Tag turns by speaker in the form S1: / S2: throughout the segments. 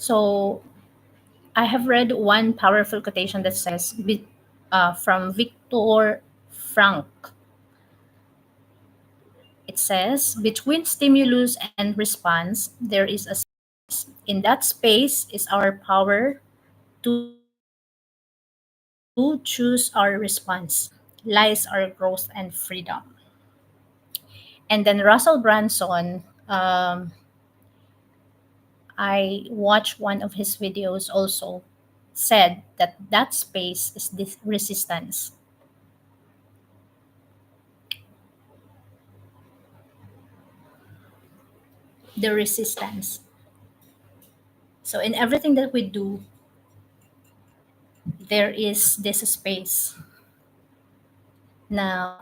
S1: So I have read one powerful quotation that says, from Viktor Frankl. It says, between stimulus and response, there is a space. In that space is our power to choose our response. In that space lies our growth and freedom. And then Russell Branson, I watched one of his videos also, said that that space is this resistance. The resistance. So in everything that we do, there is this space. Now,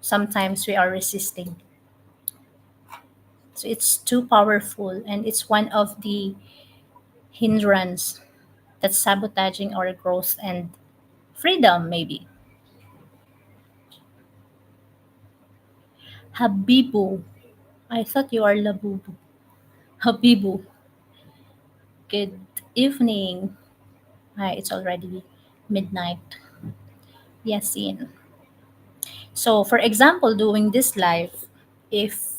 S1: sometimes we are resisting. So it's too powerful, and it's one of the hindrance that's sabotaging our growth and freedom, maybe. Habibu. I thought you are Labubu. Habibu. Good evening. Hi, it's already midnight. Yasin. So, for example, doing this live, if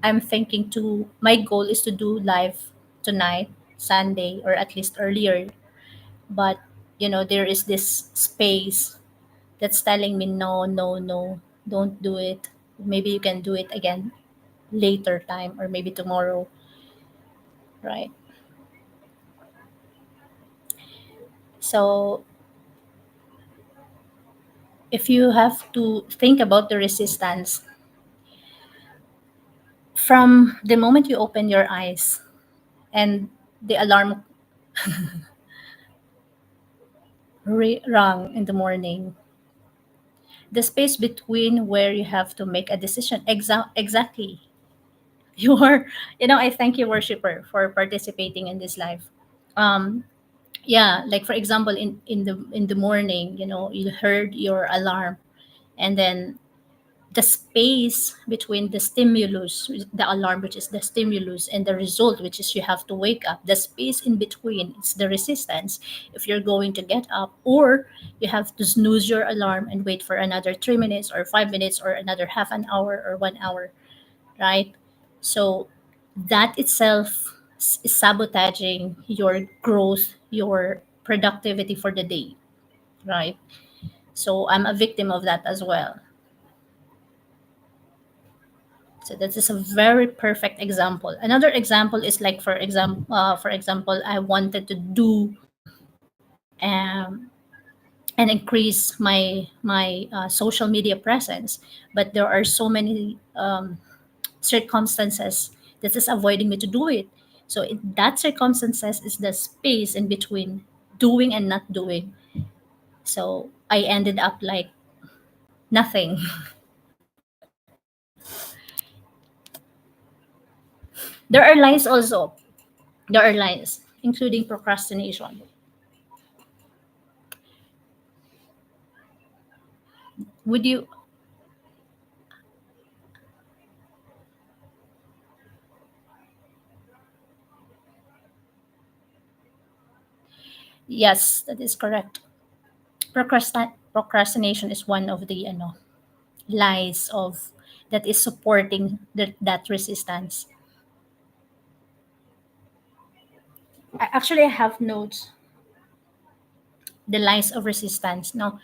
S1: I'm thinking to, my goal is to do live tonight, Sunday, or at least earlier, but there is this space that's telling me, no, no, no, don't do it. Maybe you can do it again later time, or maybe tomorrow, right? So if you have to think about the resistance from the moment you open your eyes and the alarm rung in the morning, the space between where you have to make a decision, exactly. You are, I thank you, worshiper, for participating in this live. um yeah, like for example, in the morning, you heard your alarm, and then the space between the stimulus, the alarm, which is the stimulus, and the result, which is you have to wake up, the space in between is the resistance. If you're going to get up, or you have to snooze your alarm and wait for another 3 minutes or 5 minutes or another half an hour or 1 hour, right? So that itself is sabotaging your growth, your productivity for the day, right? So I'm a victim of that as well. So that is a very perfect example. Another example is like, for example, I wanted to do um, and increase my social media presence, but there are so many circumstances that is avoiding me to do it. So that circumstances is the space in between doing and not doing. So I ended up like nothing. There are lies also. There are lies, including procrastination. Would you? Yes, that is correct. Procrastination is one of the lies of that is supporting that resistance. Actually, I have notes, the lies of resistance. Now,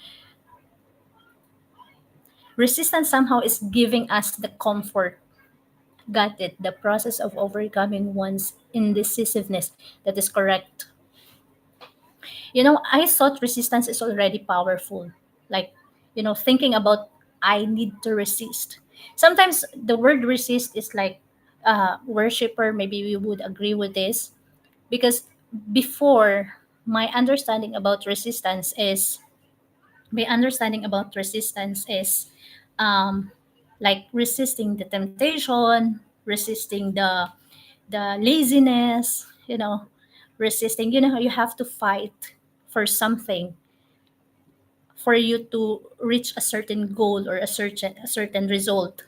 S1: resistance somehow is giving us the comfort. Got it. The process of overcoming one's indecisiveness. That is correct. I thought resistance is already powerful. Like, thinking about, I need to resist. Sometimes the word resist is like, worshiper, maybe we would agree with this, because before, my understanding about resistance is um, like resisting the temptation, resisting the laziness, resisting, you have to fight for something for you to reach a certain goal or a certain result,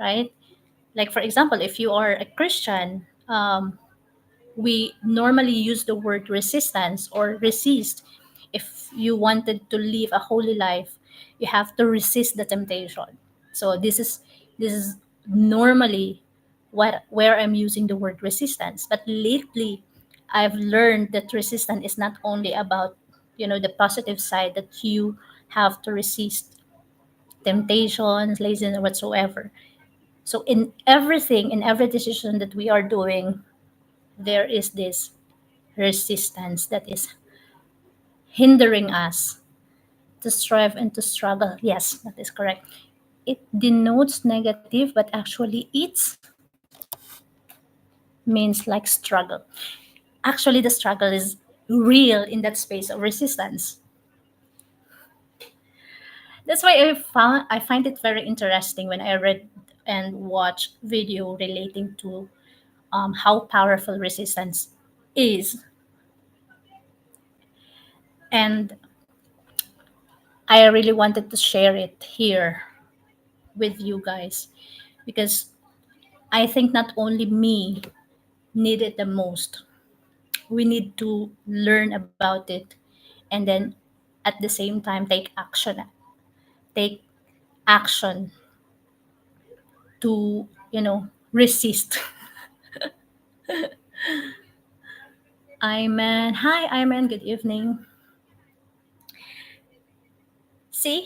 S1: right? Like, for example, if you are a Christian, we normally use the word resistance or resist. If you wanted to live a holy life, you have to resist the temptation. So this is normally what where I'm using the word resistance. But lately, I've learned that resistance is not only about, the positive side, that you have to resist temptations, laziness, whatsoever. So in everything, in every decision that we are doing, there is this resistance that is hindering us to strive and to struggle. Yes, that is correct. It denotes negative, but actually it means like struggle. Actually, the struggle is real in that space of resistance. That's why I find it very interesting when I read and watch video relating to how powerful resistance is, and I really wanted to share it here with you guys because I think not only me need it the most. We need to learn about it and then at the same time take action to, resist. Iman. Hi, Iman. Good evening. See,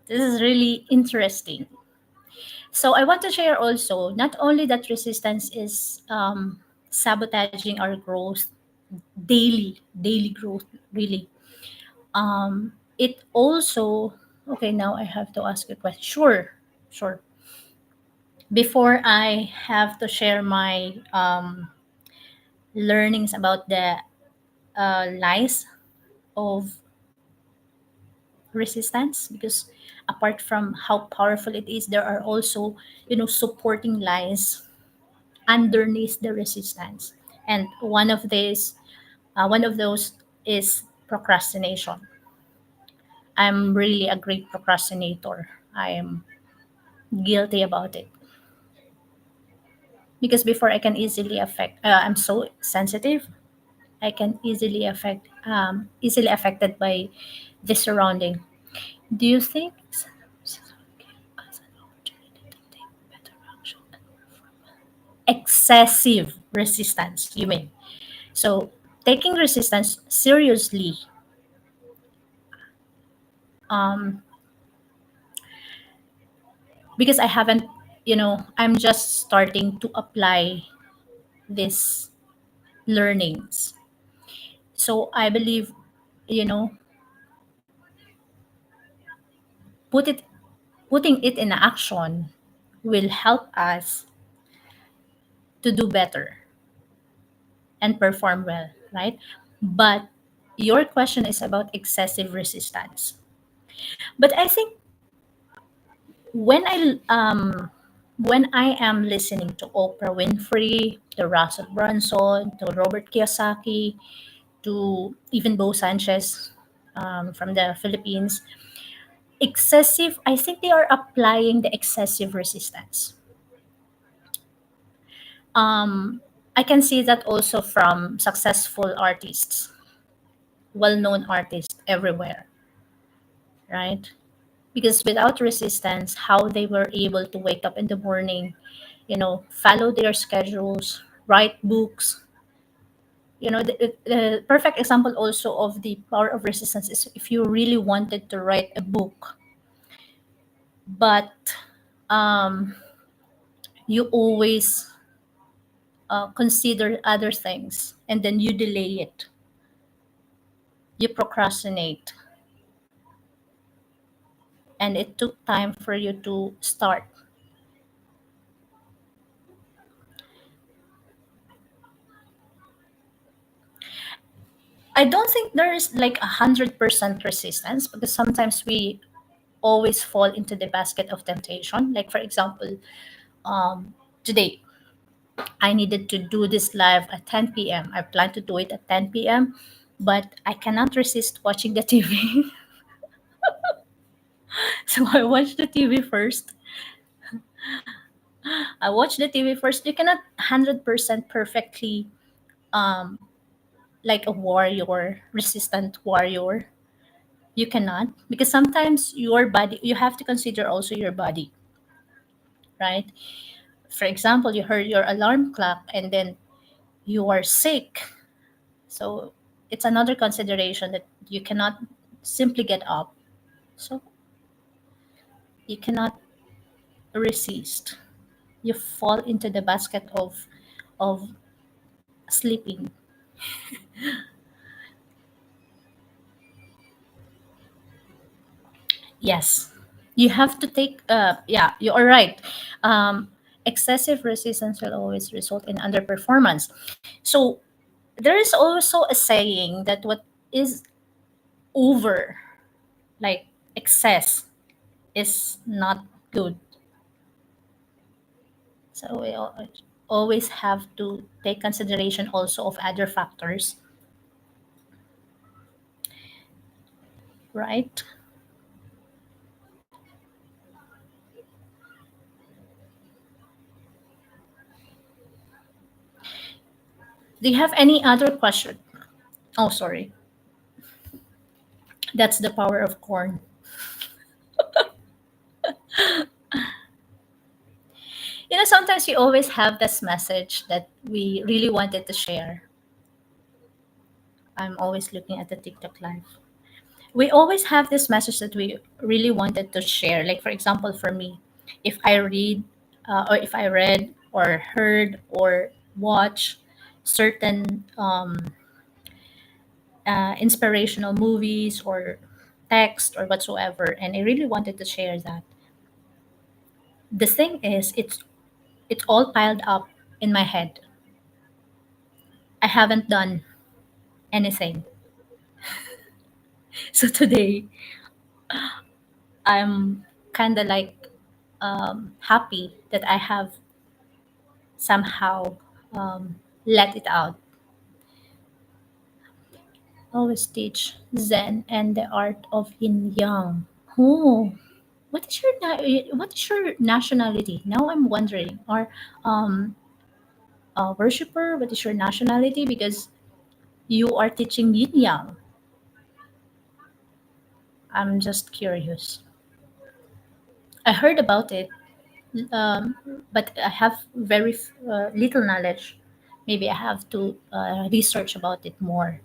S1: this is really interesting. So I want to share also not only that resistance is sabotaging our growth, daily growth, really. It also, okay, now I have to ask a question. Sure, sure. Before I have to share my learnings about the lies of resistance, because apart from how powerful it is, there are also, supporting lies underneath the resistance. And one of those is procrastination. I'm really a great procrastinator. I am guilty about it because before I can easily affect. I'm so sensitive. I can easily affected by the surrounding. Do you think excessive resistance? You mean so? Taking resistance seriously, um, because I haven't, I'm just starting to apply these learnings. So I believe, you know, put it putting it in action will help us to do better and perform well, right? But your question is about excessive resistance. But I think when I am listening to Oprah Winfrey, to Russell Brunson, to Robert Kiyosaki, to even Bo Sanchez from the Philippines, I think they are applying the excessive resistance. I can see that also from successful artists, well-known artists everywhere, right? Because without resistance, how they were able to wake up in the morning, follow their schedules, write books. The perfect example also of the power of resistance is if you really wanted to write a book, but um, you always consider other things and then you delay it, you procrastinate, and it took time for you to start. I don't think there is like 100% resistance because sometimes we always fall into the basket of temptation. Like, for example, today I needed to do this live at 10 p.m. I plan to do it at 10 p.m., but I cannot resist watching the TV. So I watched the TV first. I watch the TV first. You cannot 100% perfectly, um, like a warrior, resistant warrior. You cannot, because sometimes your body, you have to consider also your body, right? For example, you heard your alarm clock and then you are sick. So it's another consideration that you cannot simply get up. So you cannot resist. You fall into the basket of sleeping. Yes. You have to take yeah, you are right. Um Excessive resistance will always result in underperformance. So there is also a saying that what is over, like excess, is not good. So we always have to take consideration also of other factors, right? Do you have any other question? Oh, sorry. That's the power of corn. You know, sometimes we always have this message that we really wanted to share. I'm always looking at the TikTok live. We always have this message that we really wanted to share. Like, for example, for me, if I read, or if I read or heard or watch certain inspirational movies or text or whatsoever, and I really wanted to share that. The thing is, it's all piled up in my head. I haven't done anything. So today, I'm kind of like happy that I have somehow let it out. Always teach Zen and the art of Yin Yang. Oh, what is your nationality? Now I'm wondering. Or um, a worshiper? What is your nationality? Because you are teaching Yin Yang. I'm just curious. I heard about it, um, but I have very little knowledge. Maybe I have to research about it more.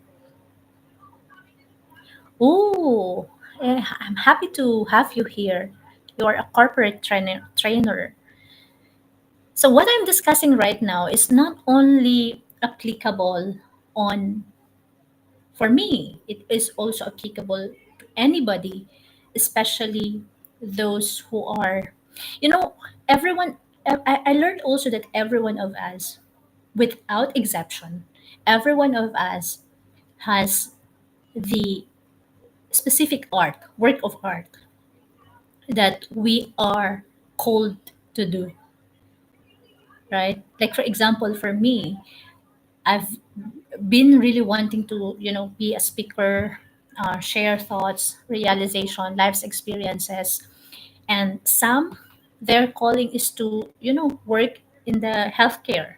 S1: Oh, I'm happy to have you here. You are a corporate trainer. So what I'm discussing right now is not only applicable on for me, it is also applicable to anybody, especially those who are, you know, everyone. I learned also that every one of us, without exception, every one of us has the specific work of art that we are called to do, right? Like, for example, for me, I've been really wanting to, be a speaker, share thoughts, realization, life's experiences. And some, their calling is to, work in the healthcare.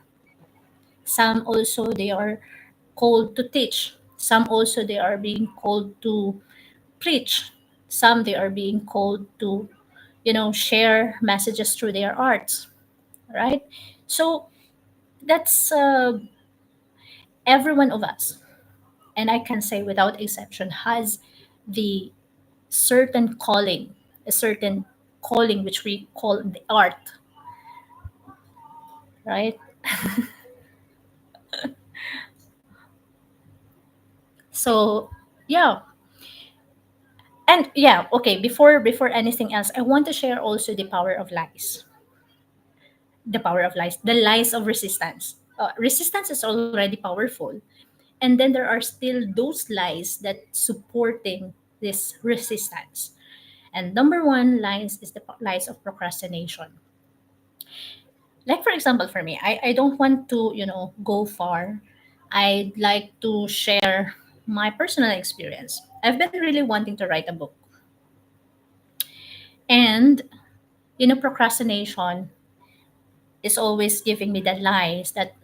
S1: Some also, they are called to teach. Some also, they are being called to preach. Some, they are being called to, share messages through their arts, right? So that's every one of us, and I can say without exception, has the certain calling, a certain calling which we call the art, right? So yeah, and yeah, okay. Before anything else, I want to share also the power of lies, the lies of resistance. Resistance is already powerful, and then there are still those lies that supporting this resistance. And number one lies is the lies of procrastination. Like, for example, for me, I don't want to, go far. I'd like to share my personal experience. I've been really wanting to write a book. And, procrastination, is always giving me the lies that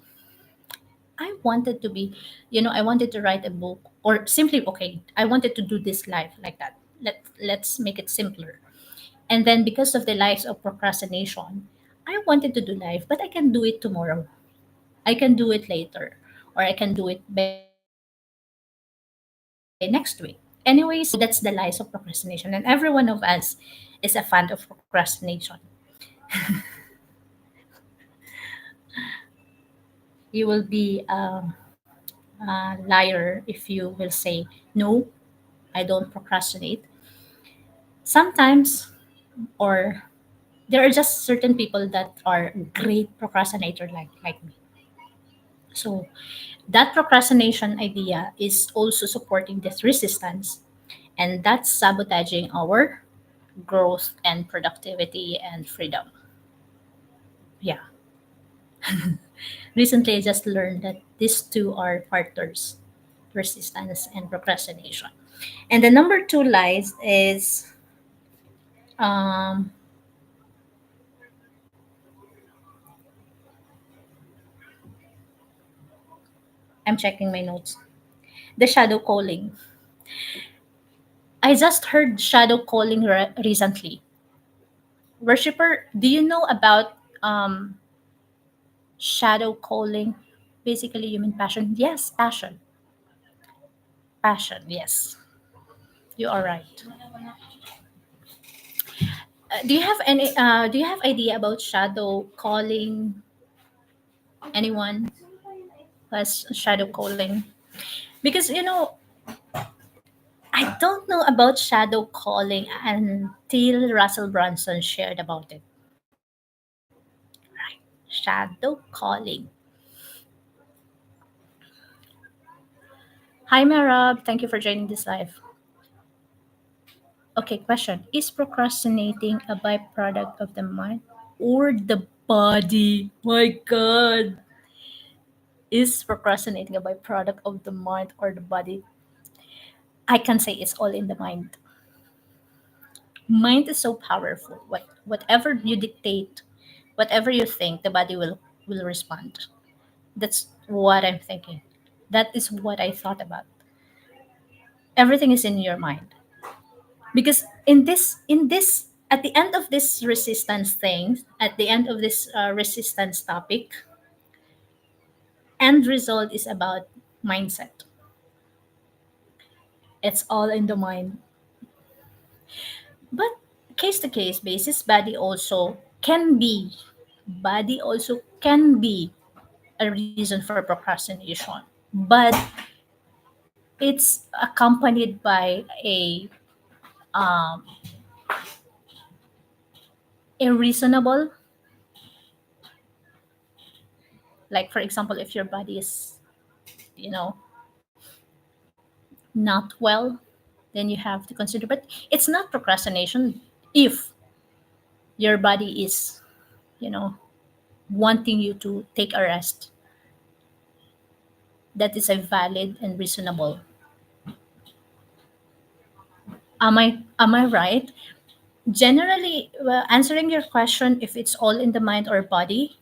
S1: I wanted to be, I wanted to write a book, or simply, okay, I wanted to do this life like that. Let's make it simpler. And then because of the lies of procrastination, I wanted to do life, but I can do it tomorrow. I can do it later, or I can do it by next week. Anyways, so that's the lies of procrastination, and every one of us is a fan of procrastination. You will be a liar if you will say, no, I don't procrastinate. Sometimes, or there are just certain people that are great procrastinator like me. So that procrastination idea is also supporting this resistance, and that's sabotaging our growth and productivity and freedom. Yeah. Recently, I just learned that these two are partners, resistance and procrastination. And the number two lies is, um, I'm checking my notes. The shadow calling. I just heard shadow calling recently. Worshipper, do you know about shadow calling? Basically, you mean passion? Yes, passion. Passion, yes. You are right. Do you have idea about shadow calling? Anyone who has shadow calling? Because I don't know about shadow calling until Russell Brunson shared about it. Right. Shadow calling. Hi Marab, thank you for joining this live. Okay, question. Is procrastinating a byproduct of the mind or the body? My god. Is procrastinating a byproduct of the mind or the body? I can say it's all in the mind. Mind is so powerful. Whatever you dictate, whatever you think, the body will respond. That's what I'm thinking. That is what I thought about. Everything is in your mind. Because in this at the end of this resistance thing, at the end of this resistance topic, end result is about mindset. It's all in the mind. But case to case basis, body also can be a reason for procrastination, but it's accompanied by a reasonable, like for example, if your body is, you know not well, then you have to consider. But it's not procrastination if your body is, you know wanting you to take a rest. That is a valid and reasonable. Am I right? Generally, well, answering your question, if it's all in the mind or body,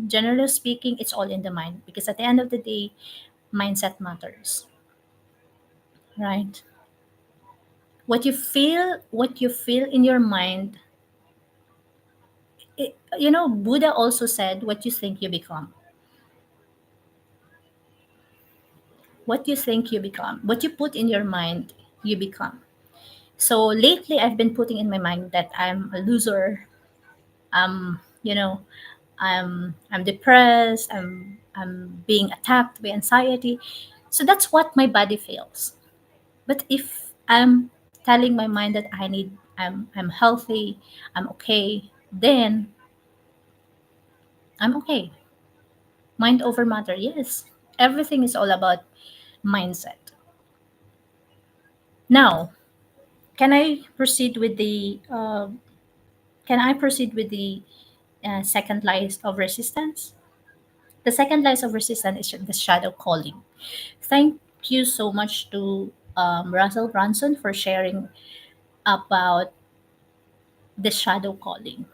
S1: generally speaking, it's all in the mind, because at the end of the day, mindset matters, right? What you feel in your mind. Buddha also said, what you think you become. What you think you become. What you put in your mind, you become. So lately, I've been putting in my mind that I'm a loser. You know, I'm depressed. I'm being attacked by anxiety. So that's what my body feels. But if I'm telling my mind that I'm healthy, I'm okay, then I'm okay. Mind over matter. Yes, everything is all about mindset. Now, can I proceed with the second lies of resistance? The second lies of resistance is the shadow calling. Thank you so much to Russell Brunson for sharing about the shadow calling.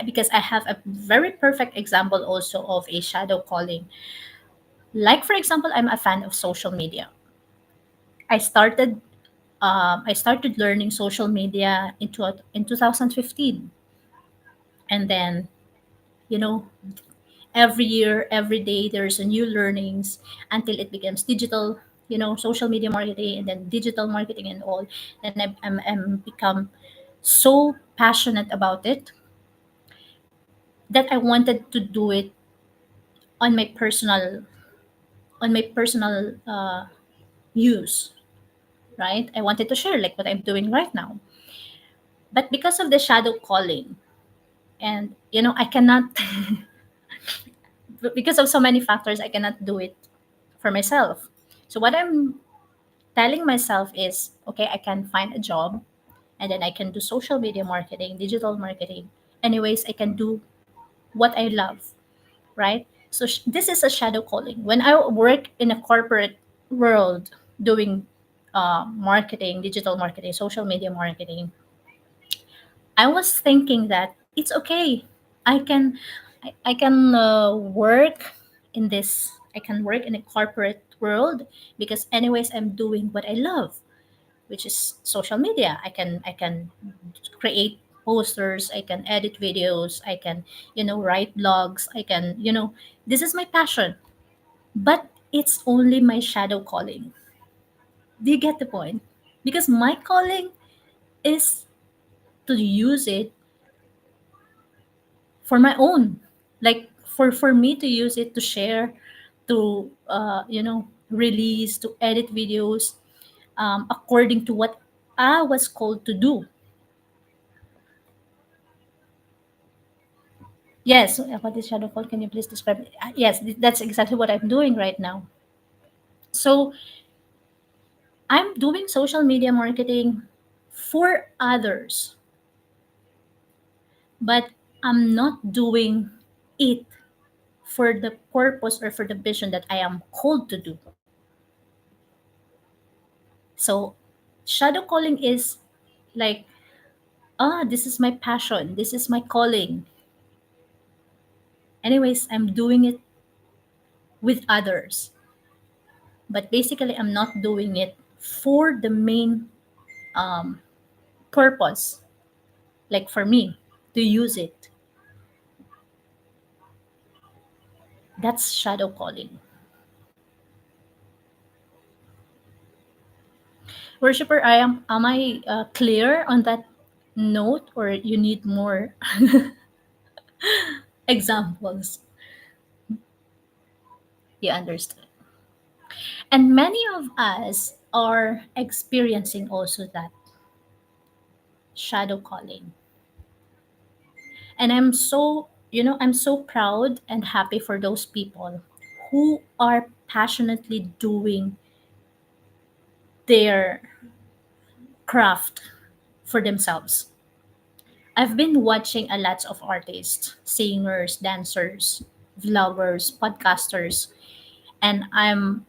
S1: because I have a very perfect example also of a shadow calling. Like for example, I'm a fan of social media. I started I started learning social media in 2015, and then you know every year, every day, there's a new learnings until it becomes digital. Social media marketing and then digital marketing and all. Then I'm become so passionate about it that I wanted to do it on my personal use, right? I wanted to share like what I'm doing right now. But because of the shadow calling, and I cannot because of so many factors, I cannot do it for myself. So what I'm telling myself is, okay, I can find a job, and then I can do social media marketing, digital marketing. Anyways, I can do what I love, right? So this is a shadow calling. When I work in a corporate world doing marketing, digital marketing, social media marketing, I was thinking that it's okay. I can work in this. I can work in a corporate world because anyways I'm doing what I love, which is social media. I can create posters. I can edit videos. I can write blogs. This is my passion. But it's only my shadow calling. Do you get the point? Because my calling is to use it for my own, like for me to use it to share, to release, to edit videos, according to what I was called to do. Yes, what is shadow call? Can you please describe it? Yes, that's exactly what I'm doing right now. So I'm doing social media marketing for others, but I'm not doing it for the purpose or for the vision that I am called to do. So shadow calling is like, this is my passion, this is my calling. Anyways, I'm doing it with others, but basically I'm not doing it for the main um, purpose, like for me to use it. That's shadow calling. Worshipper, am I clear on that note, or you need more examples? You understand. And many of us are experiencing also that shadow calling. And I'm so proud and happy for those people who are passionately doing their craft for themselves. I've been watching a lot of artists, singers, dancers, vloggers, podcasters, and I'm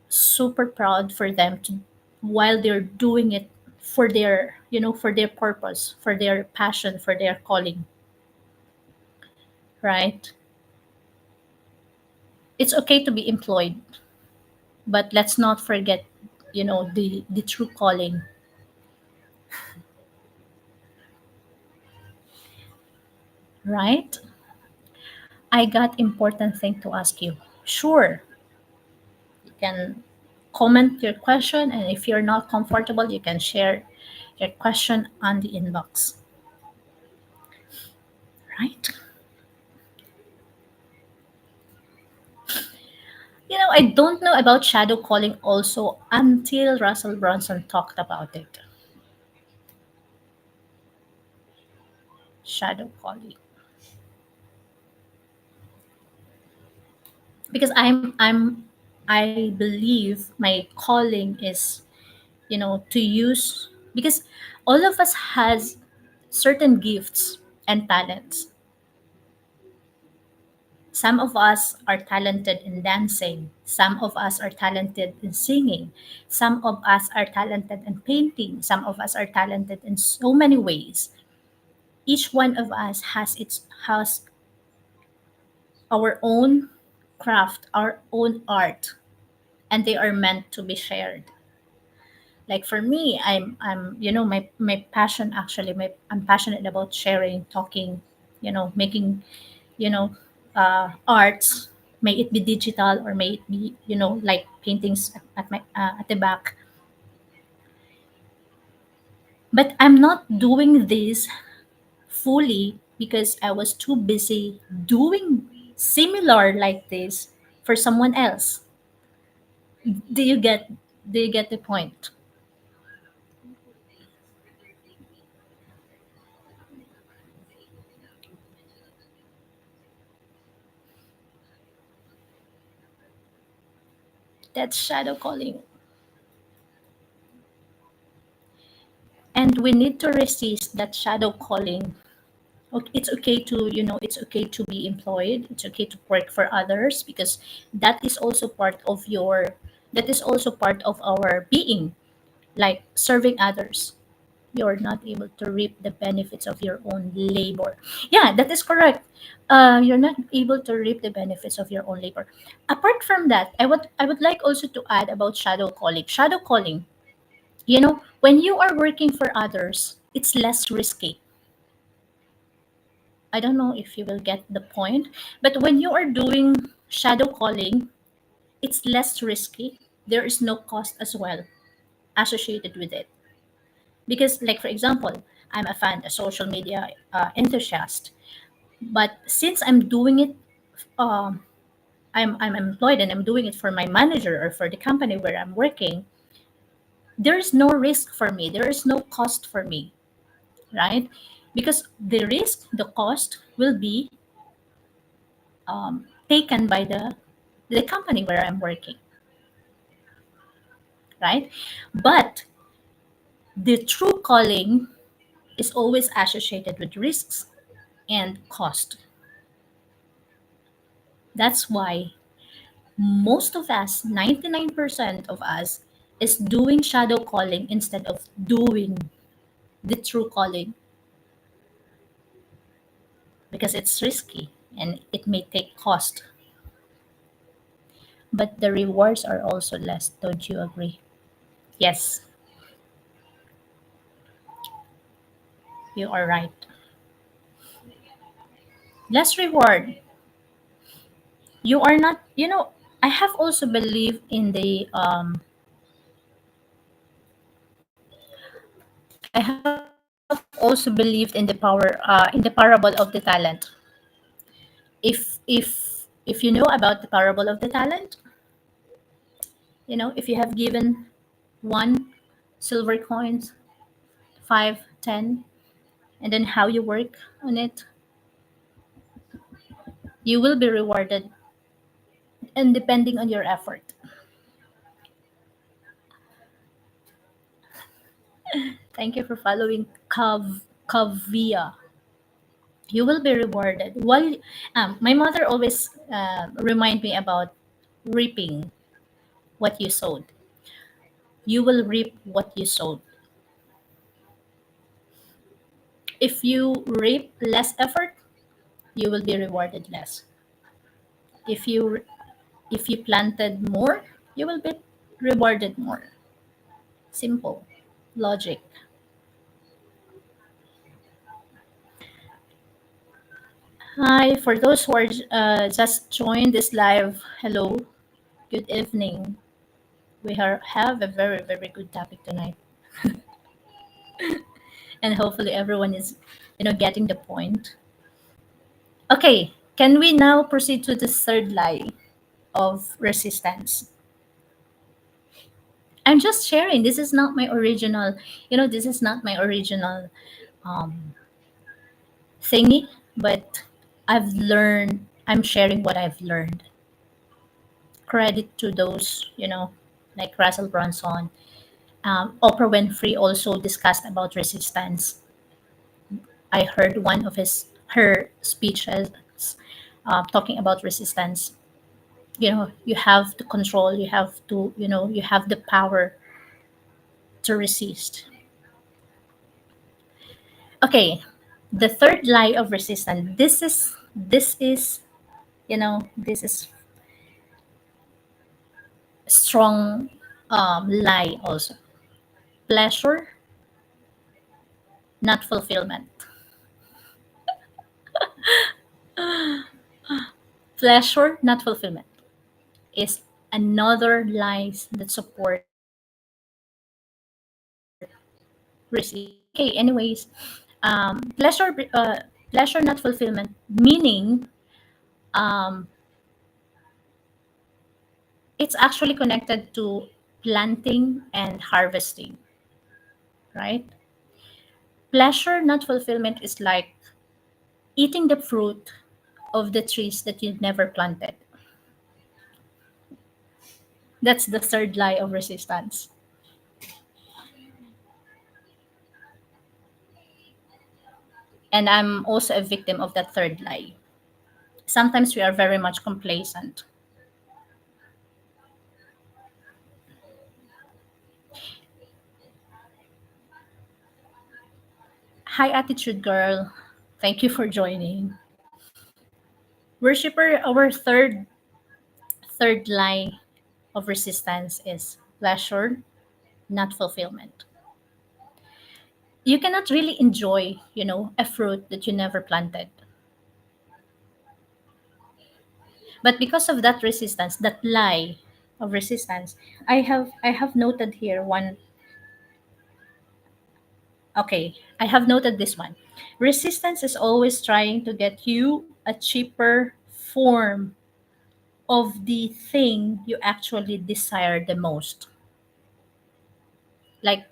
S1: super proud for them to, while they're doing it for their, for their purpose, for their passion, for their calling, right? It's okay to be employed, but let's not forget, the true calling, right? I got important thing to ask you. Sure, you can comment your question, and if you're not comfortable, you can share your question on the inbox, right? I don't know about shadow calling also until Russell Brunson talked about it. Shadow calling. Because I believe my calling is, to use, because all of us has certain gifts and talents. Some of us are talented in dancing, some of us are talented in singing, some of us are talented in painting, some of us are talented in so many ways. Each one of us has our own craft, our own art, and they are meant to be shared. Like for me, I'm my passion, actually, I'm passionate about sharing, talking, making, you know arts, may it be digital or may it be, like paintings at the back. But I'm not doing this fully because I was too busy doing similar like this for someone else. Do you get the point? That's shadow calling. And we need to resist that shadow calling. It's okay to, it's okay to be employed, it's okay to work for others, because that is also part of your that is also part of our being, like serving others. You're not able to reap the benefits of your own labor. Yeah, that is correct. You're not able to reap the benefits of your own labor. Apart from that, I would like also to add about shadow calling. Shadow calling, when you are working for others, it's less risky. I don't know if you will get the point, but when you are doing shadow calling, it's less risky. There is no cost as well associated with it. Because, like, for example, I'm a fan, a social media enthusiast, but since I'm doing it, um, I'm employed and I'm doing it for my manager or for the company where I'm working, there is no risk for me. There is no cost for me, right? Because the risk, the cost will be taken by the company where I'm working, right? But the true calling is always associated with risks and cost. That's why most of us, 99% of us, is doing shadow calling instead of doing the true calling, because it's risky and it may take cost. But the rewards are also less. Don't you agree? Yes, you are right. Less reward. You are not, I have also believed in the I have also believed in the power, in the parable of the talent. If you know about the parable of the talent, if you have given one silver coins, five, 10, and then how you work on it, you will be rewarded, and depending on your effort. Thank you for following Kavia. You will be rewarded. While my mother always remind me about reaping what you sowed. You will reap what you sowed. If you reap less effort, you will be rewarded less. If you planted more, you will be rewarded more. Simple logic. Hi, for those who are just joined this live, hello, good evening. We have a very, very good topic tonight, and hopefully everyone is, getting the point. Okay, can we now proceed to the third lie of resistance? I'm just sharing. This is not my original, this is not my original um, thingy, but I'm sharing what I've learned. Credit to those, like Russell Brunson. Oprah Winfrey also discussed about resistance. I heard one of her speeches talking about resistance. You have to control, you have to, you have the power to resist. Okay, The third lie of resistance. This is this is strong lie also. Pleasure, not fulfillment. Pleasure, not fulfillment is another lies that support resistance. Okay, anyways, pleasure, not fulfillment, meaning um, it's actually connected to planting and harvesting, right? Pleasure, not fulfillment is like eating the fruit of the trees that you never planted. That's the third lie of resistance. And I'm also a victim of that third lie. Sometimes we are very much complacent. Hi, Attitude Girl. Thank you for joining. Worshipper, our third lie of resistance is pleasure, not fulfillment. You cannot really enjoy, a fruit that you never planted. But because of that resistance, that lie of resistance, I have noted here one. Okay, I have noted this one. Resistance is always trying to get you a cheaper form of the thing you actually desire the most. Like,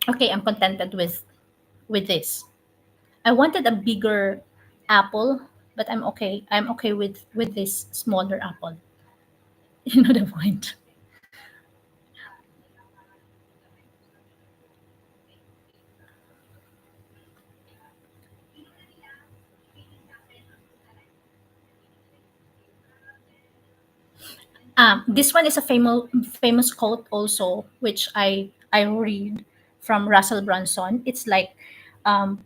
S1: okay, I'm contented with this. I wanted a bigger apple, but I'm okay with this smaller apple. You know the point. This one is a famous quote also, which I read from Russell Brunson. It's like, um,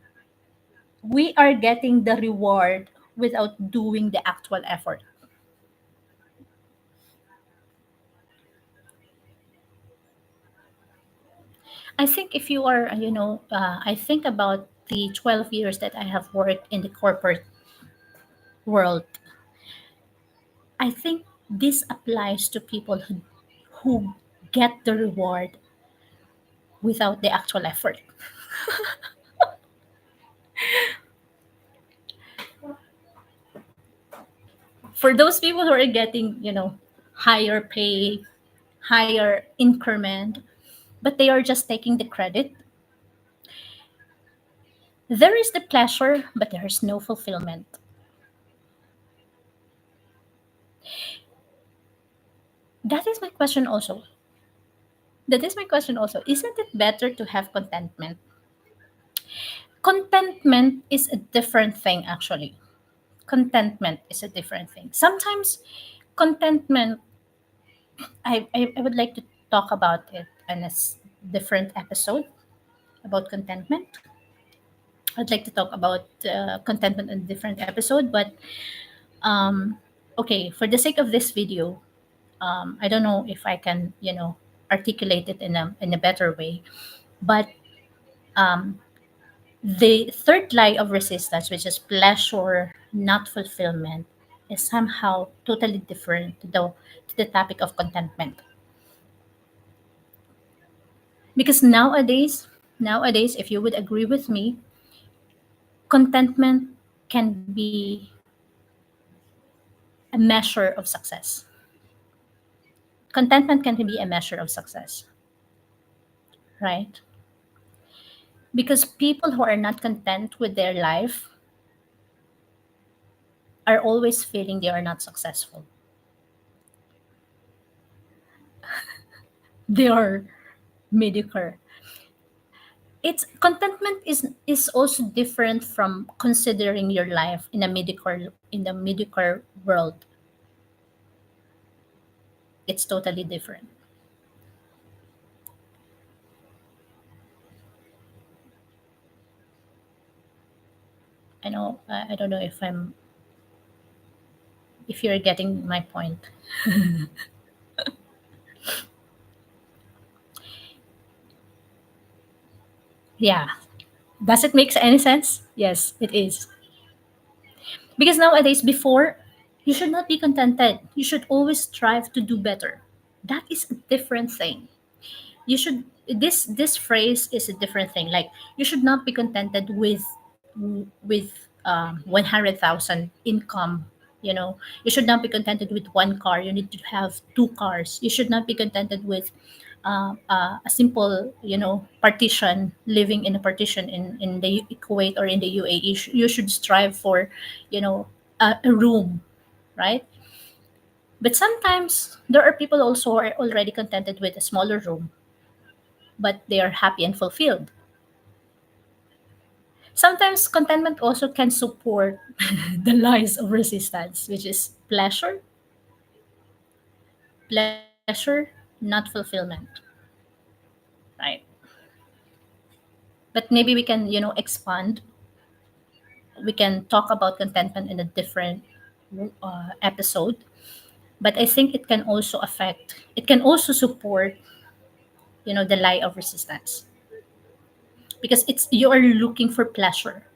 S1: we are getting the reward without doing the actual effort. I think if you are, I think about the 12 years that I have worked in the corporate world. I think this applies to people who get the reward without the actual effort. For those people who are getting, higher pay, higher increment, but they are just taking the credit, there is the pleasure, but there is no fulfillment. That is my question also. That is my question also. Isn't it better to have contentment? Contentment is a different thing, actually. Contentment is a different thing. Sometimes contentment, I would like to talk about it in a different episode about contentment. I'd like to talk about contentment in a different episode, but um, okay, for the sake of this video, I don't know if I can, articulate it in a better way, but um, the third lie of resistance, which is pleasure, not fulfillment, is somehow totally different to the topic of contentment. Because nowadays, if you would agree with me, contentment can be a measure of success. Contentment can be a measure of success, right? Because people who are not content with their life are always feeling they are not successful. They are mediocre. It's contentment is also different from considering your life in the mediocre world. It's totally different. I don't know if you're getting my point. Yeah. Does it make any sense? Yes, it is. Because nowadays, before, you should not be contented. You should always strive to do better. That is a different thing. You should this phrase is a different thing. Like, you should not be contented with 100,000 income. You should not be contented with one car. You need to have two cars. You should not be contented with a simple, partition, living in a partition in the Kuwait or in the UAE. You should strive for, a room, right? But sometimes there are people also who are already contented with a smaller room, but they are happy and fulfilled. Sometimes contentment also can support the lies of resistance, which is pleasure, not fulfillment, right? But maybe we can, expand. We can talk about contentment in a different episode. But I think it can also support, the lie of resistance, because it's you are looking for pleasure.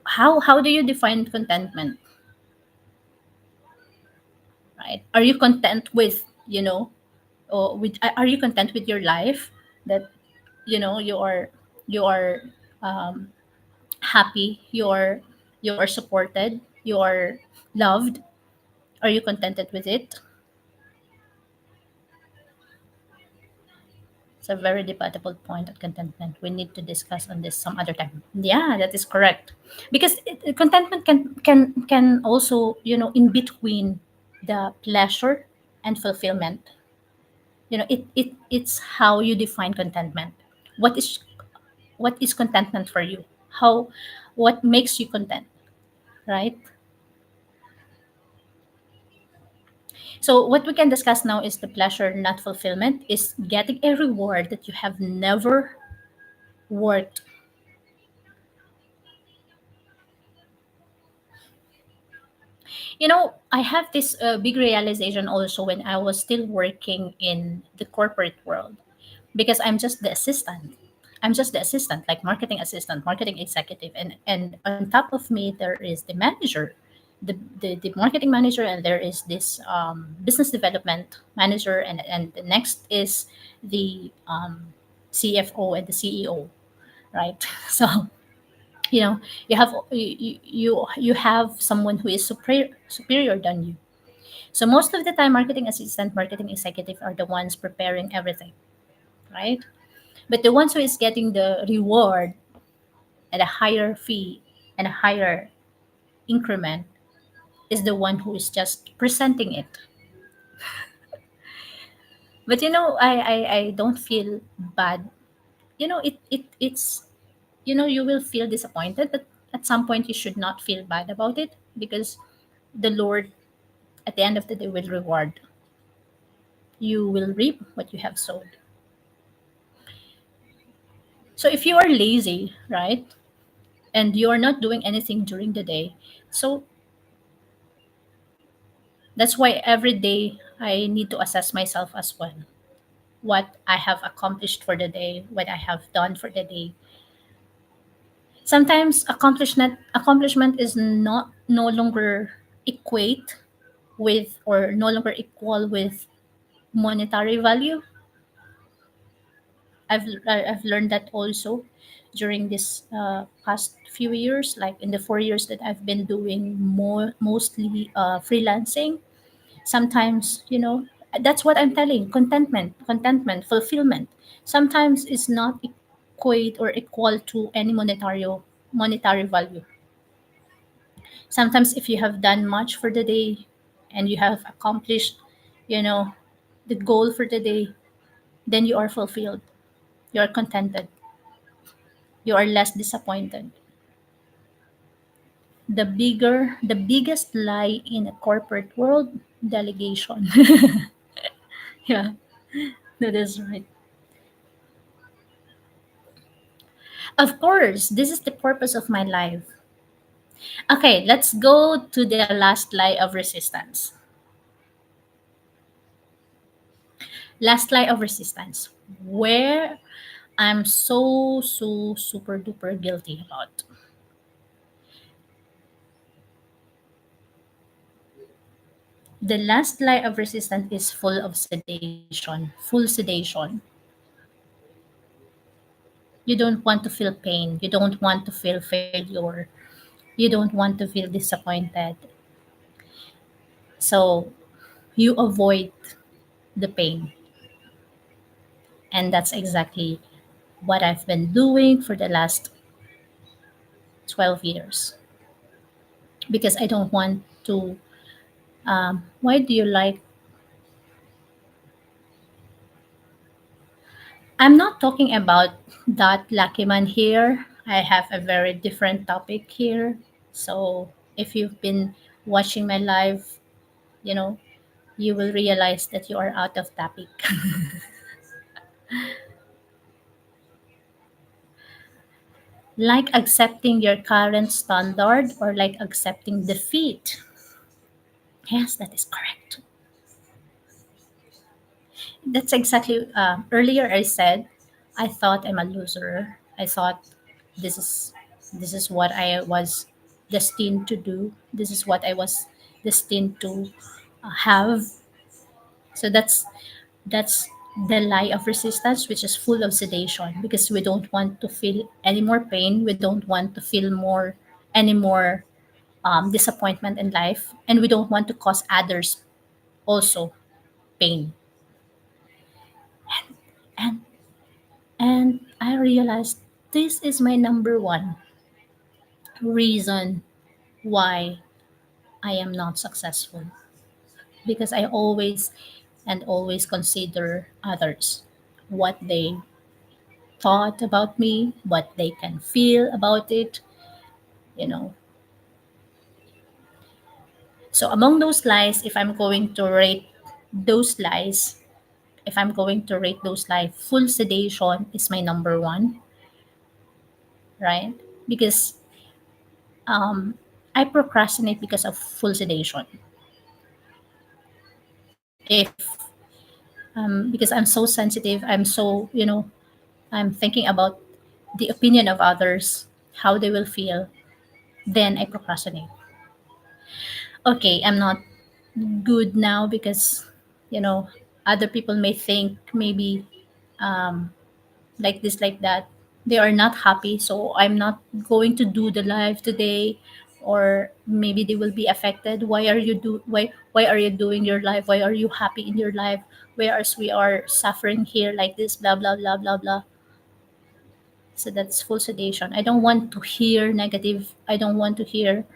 S1: How do you define contentment, right? Are you content with, or are you content with your life, that you are um, happy, you are supported, you are loved? Are you contented with it? It's a very debatable point of contentment. We need to discuss on this some other time. Yeah, that is correct. Because contentment can also, in between the pleasure and fulfillment. It's how you define contentment. What is what is contentment for you? How What makes you content, right? So what we can discuss now is the pleasure, not fulfillment, is getting a reward that you have never worked. I have this big realization also when I was still working in the corporate world, because I'm just the assistant, like marketing assistant, marketing executive, and on top of me there is the manager, the marketing manager, and there is this business development manager, and the next is the CFO and the CEO, right? So you know you have you have someone who is superior than you. So most of the time, marketing assistant, marketing executive are the ones preparing everything, right? But the ones who is getting the reward at a higher fee and a higher increment is the one who is just presenting it. But I don't feel bad. It's you will feel disappointed, but at some point you should not feel bad about it, because the Lord at the end of the day will reward. You will reap what you have sowed. So if you are lazy, right, and you are not doing anything during the day, so that's why every day I need to assess myself as well. What I have accomplished for the day, what I have done for the day. Sometimes accomplishment is not no longer equate with, or no longer equal with, monetary value. I've learned that also during this past few years, like in the 4 years that I've been doing mostly freelancing. Sometimes, that's what I'm telling. Contentment, fulfillment. Sometimes it's not equate or equal to any monetary value. Sometimes if you have done much for the day and you have accomplished, you know, the goal for the day, then you are fulfilled. You are contented. You are less disappointed. The biggest lie in a corporate world, delegation. Yeah, that is right. Of course, this is the purpose of my life. Okay, let's go to the last lie of resistance. Last lie of resistance, where I'm so super duper guilty about. The last lie of resistance is full of sedation, full sedation. You don't want to feel pain. You don't want to feel failure. You don't want to feel disappointed. So you avoid the pain. And that's exactly what I've been doing for the last 12 years. Because I don't want to. Why do you like? I'm not talking about that lucky man here. I have a very different topic here. So if you've been watching my live, you know, you will realize that you are out of topic. Like accepting your current standard or like accepting defeat. Yes, that is correct. That's exactly earlier I said I thought I'm a loser. I thought this is this is what I was destined to do. This is what I was destined to have. So that's the lie of resistance, which is full of sedation because we don't want to feel any more pain. We don't want to feel more any more disappointment in life, and we don't want to cause others also pain. And and I realized this is my number one reason why I am not successful because I always and always consider others, what they thought about me, what they can feel about it, you know. So among those lies, if I'm going to rate those lies, if I'm going to rate those lies, full sedation is my number one, right? Because I procrastinate because of full sedation. If because I'm so sensitive, I'm so I'm thinking about the opinion of others, how they will feel, then I procrastinate. Okay, I'm not good now because you know other people may think maybe like this like that, they are not happy, so I'm not going to do the live today, or maybe they will be affected. Why are you doing your life? Why are you happy in your life, whereas we are suffering here like this, blah blah blah blah blah. So that's full sedation. I don't want to hear negative. I don't want to hear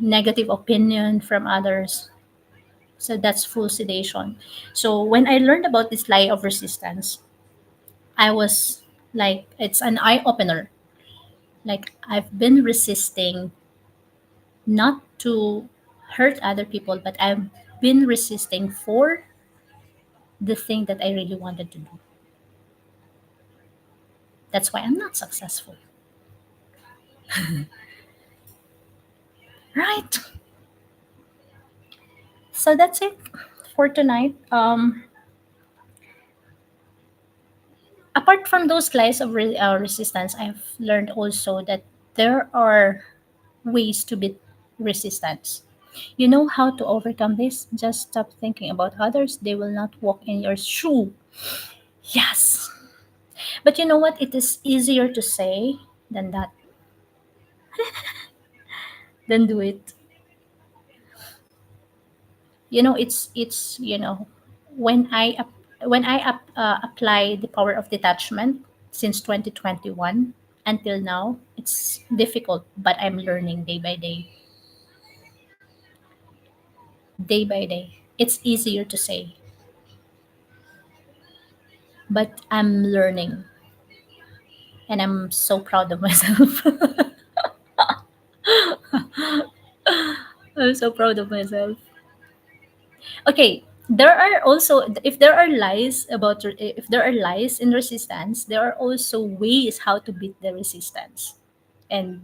S1: negative opinion from others. So that's full sedation. So when I learned about this lie of resistance, I was like, it's an eye opener. Like I've been resisting not to hurt other people, but I've been resisting for the thing that I really wanted to do. That's why I'm not successful. Right. So that's it for tonight. Apart from those lies of resistance, I've learned also that there are ways to beat resistance. You know how to overcome this? Just stop thinking about others. They will not walk in your shoe. Yes. But you know what? It is easier to say than that, than do it. It's when I apply the power of detachment since 2021 until now, it's difficult, but I'm learning day by day. It's easier to say, but I'm learning, and I'm so proud of myself. I'm so proud of myself. Okay, there are also, if there are lies in resistance, there are also ways how to beat the resistance, and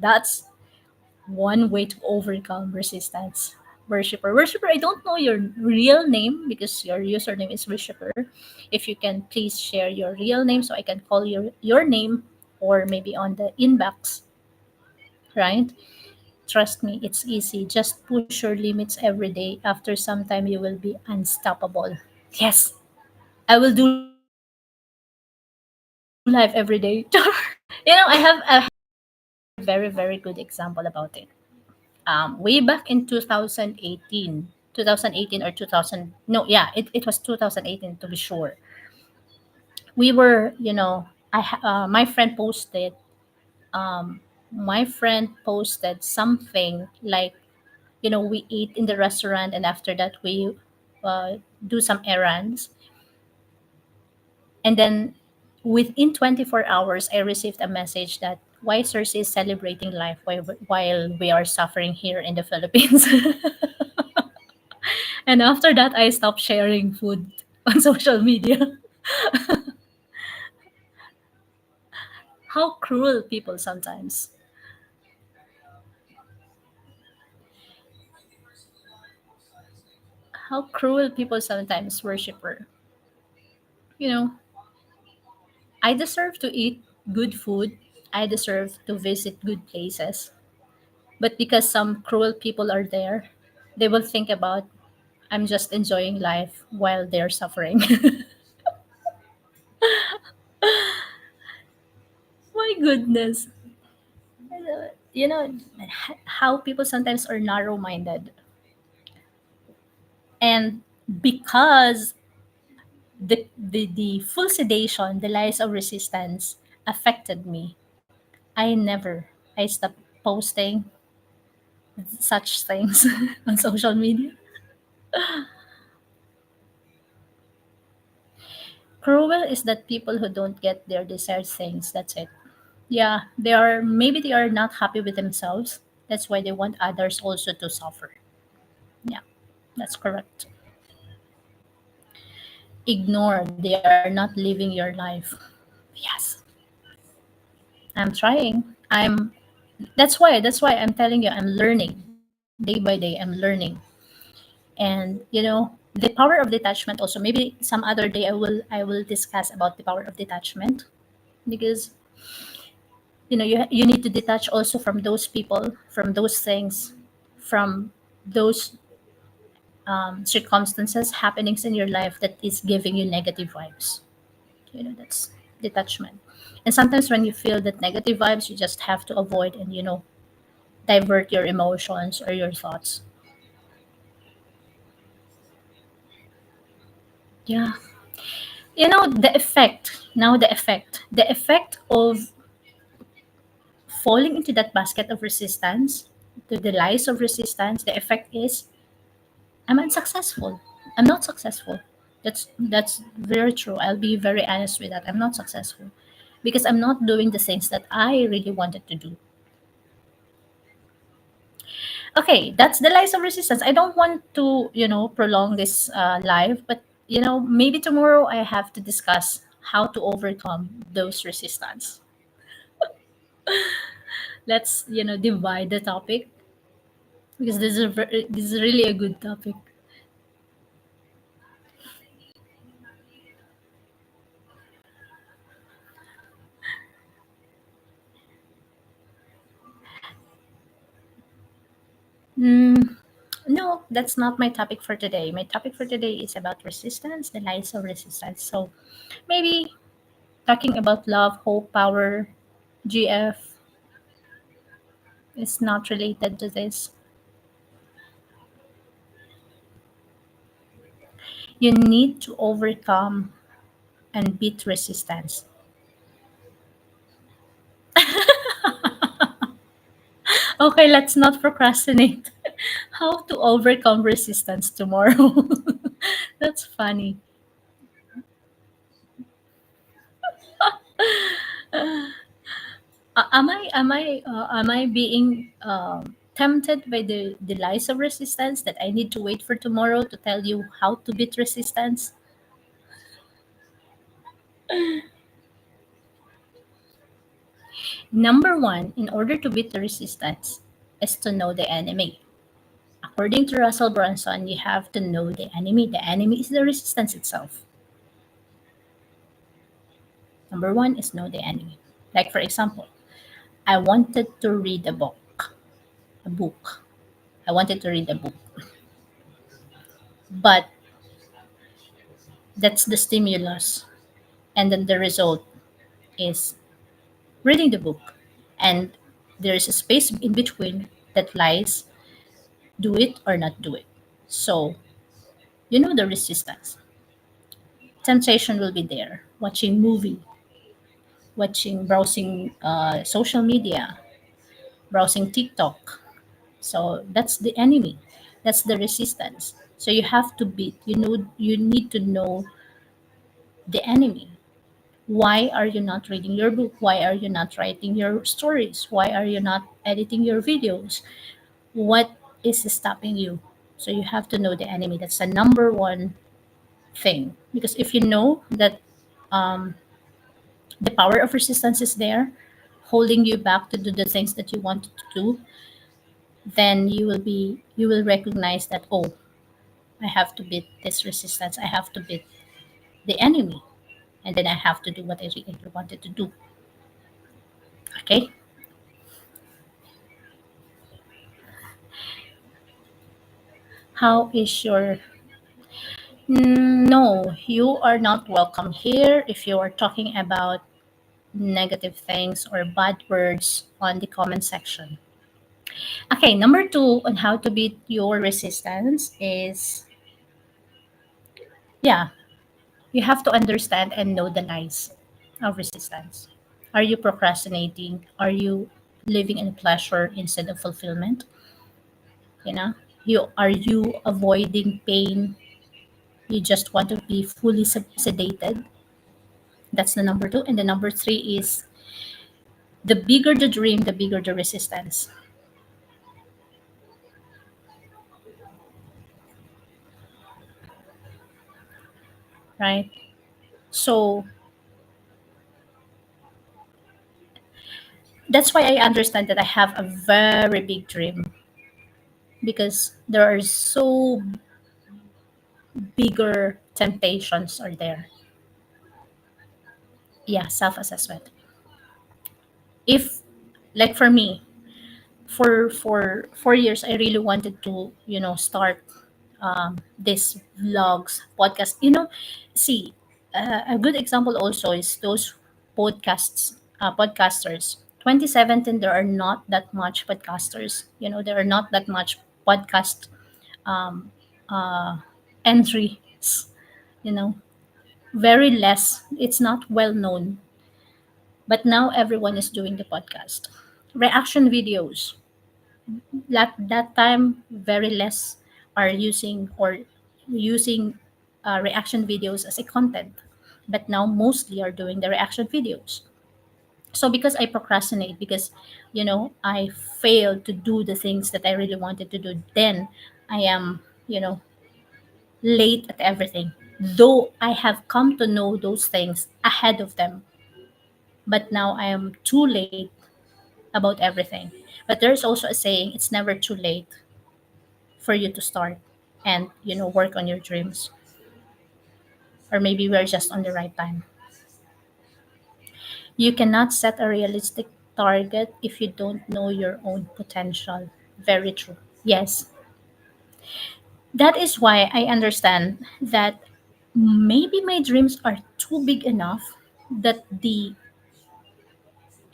S1: One way to overcome resistance. Worshipper. Worshipper, I don't know your real name because your username is Worshipper. If you can please share your real name so I can call your name, or maybe on the inbox, right? Trust me, it's easy. Just push your limits every day. After some time, you will be unstoppable. Yes, I will do live every day. I have a very, very good example about it. Way back in 2018 or 2000, no, yeah, it was 2018 to be sure. We were, my friend posted, um, my friend posted something like, we eat in the restaurant, and after that we uh, do some errands, and then within 24 hours I received a message that why Cersei is celebrating life while we are suffering here in the Philippines. And after that I stopped sharing food on social media. How cruel people sometimes. How cruel people sometimes, worshiper. You know, I deserve to eat good food. I deserve to visit good places. But because some cruel people are there, they will think about I'm just enjoying life while they're suffering. My goodness. How people sometimes are narrow minded. And because the full sedation, the lies of resistance affected me, I stopped posting such things on social media. Cruel is that people who don't get their desired things, that's it. Yeah, they are not happy with themselves. That's why they want others also to suffer. Yeah, that's correct. Ignore, they are not living your life. Yes, I'm trying. That's why I'm telling you I'm learning. Day by day I'm learning. And the power of detachment also, maybe some other day I will discuss about the power of detachment, because you need to detach also from those people, from those things, from those circumstances, happenings in your life that is giving you negative vibes. That's detachment. And sometimes when you feel that negative vibes, you just have to avoid and divert your emotions or your thoughts. Yeah. The effect of falling into that basket of resistance, to the lies of resistance, the effect is I'm unsuccessful. I'm not successful. That's very true. I'll be very honest with that. I'm not successful because I'm not doing the things that I really wanted to do. Okay, that's the lies of resistance. I don't want to, prolong this live, but maybe tomorrow I have to discuss how to overcome those resistance. Let's, divide the topic because this is really a good topic. Mm, no, that's not my topic for today. My topic for today is about resistance, the lies of resistance. So maybe talking about love, hope, power, GF is not related to this. You need to overcome and beat resistance. Okay, let's not procrastinate. How to overcome resistance tomorrow. That's funny. Am I being tempted by the lies of resistance that I need to wait for tomorrow to tell you how to beat resistance? Number one, in order to beat the resistance, is to know the enemy. According to Russell Brunson, you have to know the enemy. The enemy is the resistance itself. Number one is know the enemy. Like, for example, I wanted to read a book. A book. I wanted to read a book. But that's the stimulus. And then the result is reading the book. And there's a space in between that lies do it or not do it. So, you know the resistance. Temptation will be there. Watching movie, watching, browsing social media, browsing TikTok. So that's the enemy. That's the resistance. So you have to beat. You need to know the enemy. Why are you not reading your book? Why are you not writing your stories? Why are you not editing your videos? What is stopping you? So you have to know the enemy. That's the number one thing. Because if you know that um, the power of resistance is there, holding you back to do the things that you want to do, then you will recognize that, oh, I have to beat this resistance. I have to beat the enemy, and then I have to do what I really wanted to do. Okay. How is your no, you are not welcome here if you are talking about negative things or bad words on the comment section. Okay, number two on how to beat your resistance is, yeah, you have to understand and know the lies of resistance. Are you procrastinating? Are you living in pleasure instead of fulfillment? You know, you avoiding pain? You just want to be fully sedated. That's the number two. And the number three is the bigger the dream, the bigger the resistance, right? So that's why I understand that I have a very big dream because there are so bigger temptations are there. Yeah, self-assessment. If, like for me, for 4 years I really wanted to, start this vlogs podcast. See, a good example also is those podcasters. 2017, there are not that much podcasters. There are not that much podcast um, uh, entries. You know, very less. It's not well known, but now everyone is doing the podcast. Reaction videos. That time, very less are using reaction videos as a content, but now mostly are doing the reaction videos. So because I procrastinate, because I failed to do the things that I really wanted to do, then I am late at everything. Though I have come to know those things ahead of them, but now I am too late about everything. But there's also a saying: it's never too late for you to start and work on your dreams. Or maybe we're just on the right time. You cannot set a realistic target if you don't know your own potential. Very true. Yes, that is why I understand that maybe my dreams are too big enough, that the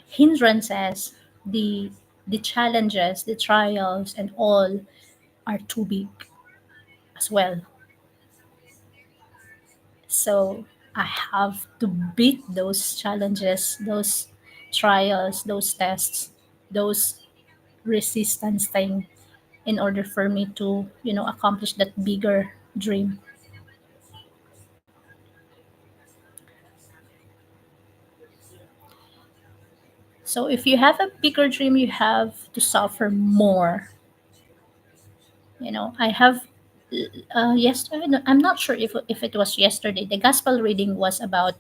S1: hindrances, the challenges, the trials and all are too big as well. So I have to beat those challenges, those trials, those tests, those resistance thing in order for me to, accomplish that bigger dream. So if you have a bigger dream, you have to suffer more. I have yesterday, I'm not sure if it was yesterday, the gospel reading was about,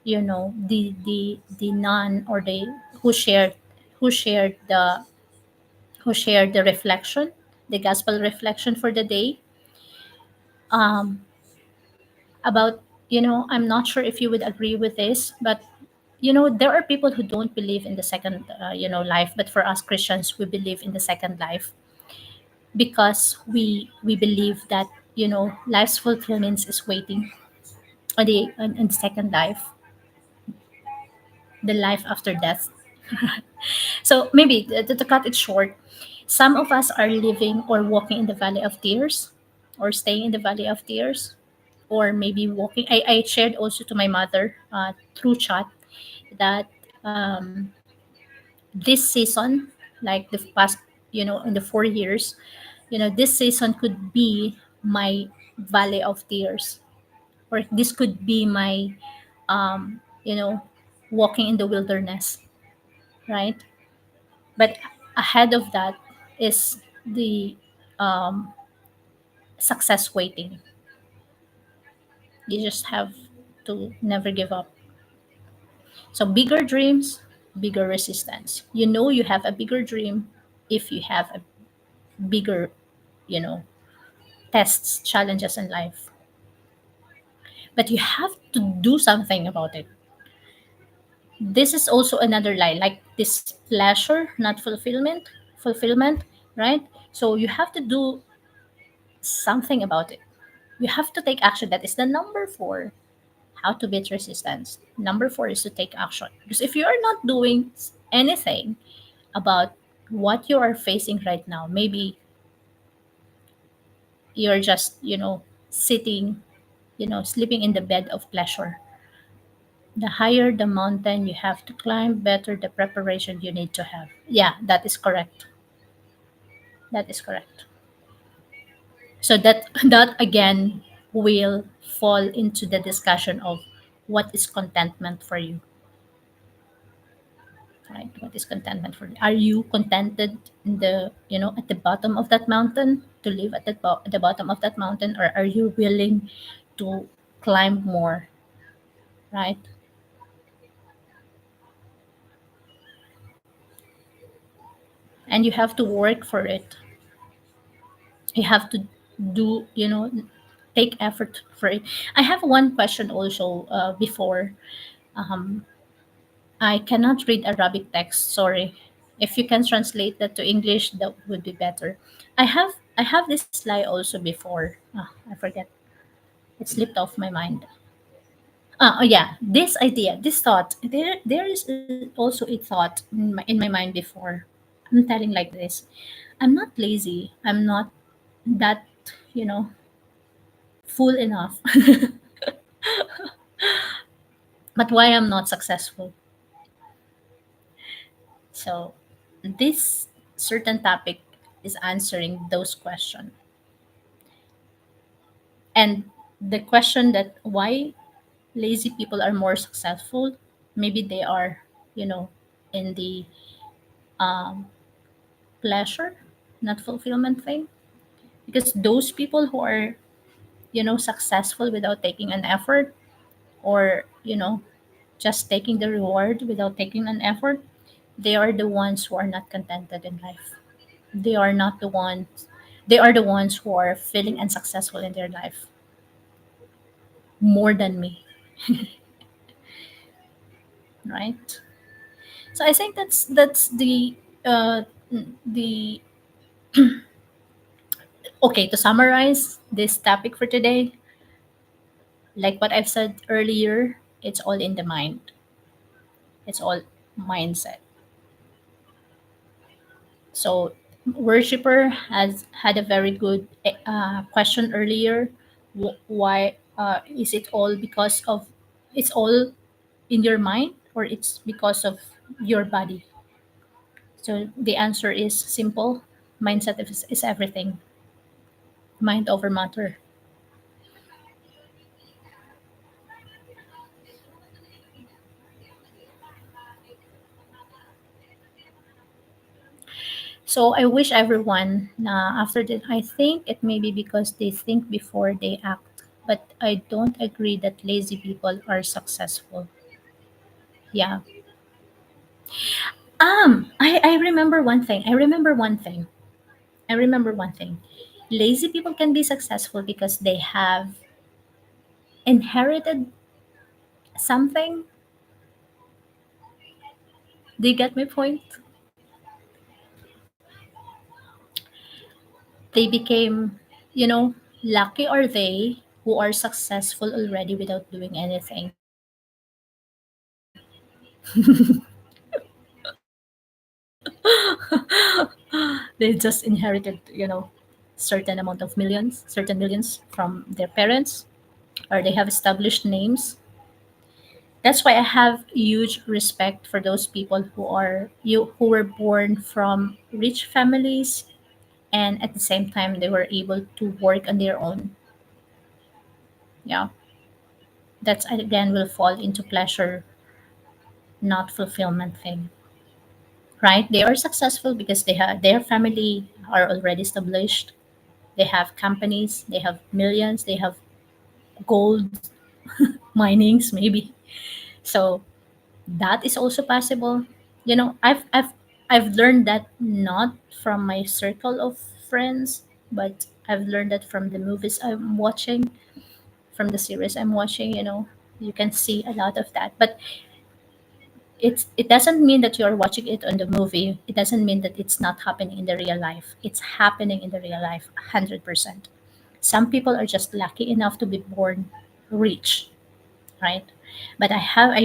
S1: the nun, or the who shared who shared who shared the reflection, the gospel reflection for the day, um, about, I'm not sure if you would agree with this, but there are people who don't believe in the second, life, but for us Christians, we believe in the second life because we believe that life's fulfillment is waiting on the second life, the life after death. So maybe to cut it short, some of us are living or walking in the valley of tears, or staying in the valley of tears, or maybe walking. I shared also to my mother through chat that this season, like the past, in the 4 years, this season could be my valley of tears, or this could be my, walking in the wilderness, right? But ahead of that is the success waiting. You just have to never give up. So bigger dreams, bigger resistance. You have a bigger dream if you have a bigger, you know tests, challenges in life, but you have to do something about it. This is also another lie, like this pleasure, not fulfillment, right? So you have to do something about it. You have to take action. That is the number 4. How to beat resistance. Number 4 is to take action, because if you are not doing anything about what you are facing right now, maybe you're just, sitting, sleeping in the bed of pleasure. The higher the mountain you have to climb, better the preparation you need to have. Yeah, that is correct. That is correct. So that again will fall into the discussion of what is contentment for you, right? What is contentment for you? Are you contented in the, at the bottom of that mountain, to live at the bottom of that mountain, or are you willing to climb more, right? And you have to work for it. You have to do, take effort for it. I have one question also, before. I cannot read Arabic text, sorry. If you can translate that to English, that would be better. I have this slide also before. I forget. It slipped off my mind. Oh yeah, this idea, this thought. There is also a thought in my mind before. I'm telling like this. I'm not lazy. I'm not that, you know, fool enough. But why I'm not successful? So this certain topic is answering those questions. And the question that why lazy people are more successful, maybe they are, you know, in the pleasure, not fulfillment thing. Because those people who are, successful without taking an effort, or, just taking the reward without taking an effort, they are the ones who are not contented in life. They are not the ones, they are the ones who are feeling unsuccessful in their life more than me, right? So I think that's the okay, to summarize this topic for today, like what I've said earlier, it's all in the mind. It's all mindset. So worshiper has had a very good question earlier. Why is it all because of, it's all in your mind, or it's because of your body? So the answer is simple. Mindset is everything. Mind over matter. So I wish everyone, after that, I think it may be because they think before they act. But I don't agree that lazy people are successful. Yeah. I remember one thing. I remember one thing. Lazy people can be successful because they have inherited something. Do you get my point? They became, you know, lucky are they who are successful already without doing anything. They just inherited, certain amount of millions from their parents, or they have established names. That's why I have huge respect for those people who were born from rich families, and at the same time they were able to work on their own. Yeah, that's again will fall into pleasure, not fulfillment thing, right? They are successful because their family are already established. They have companies, they have millions, they have gold minings maybe. So that is also possible. I've learned that not from my circle of friends, but I've learned that from the movies I'm watching, from the series I'm watching. You can see a lot of that. But it doesn't mean that you're watching it on the movie. It doesn't mean that it's not happening in the real life. It's happening in the real life 100%. Some people are just lucky enough to be born rich, right? But I have a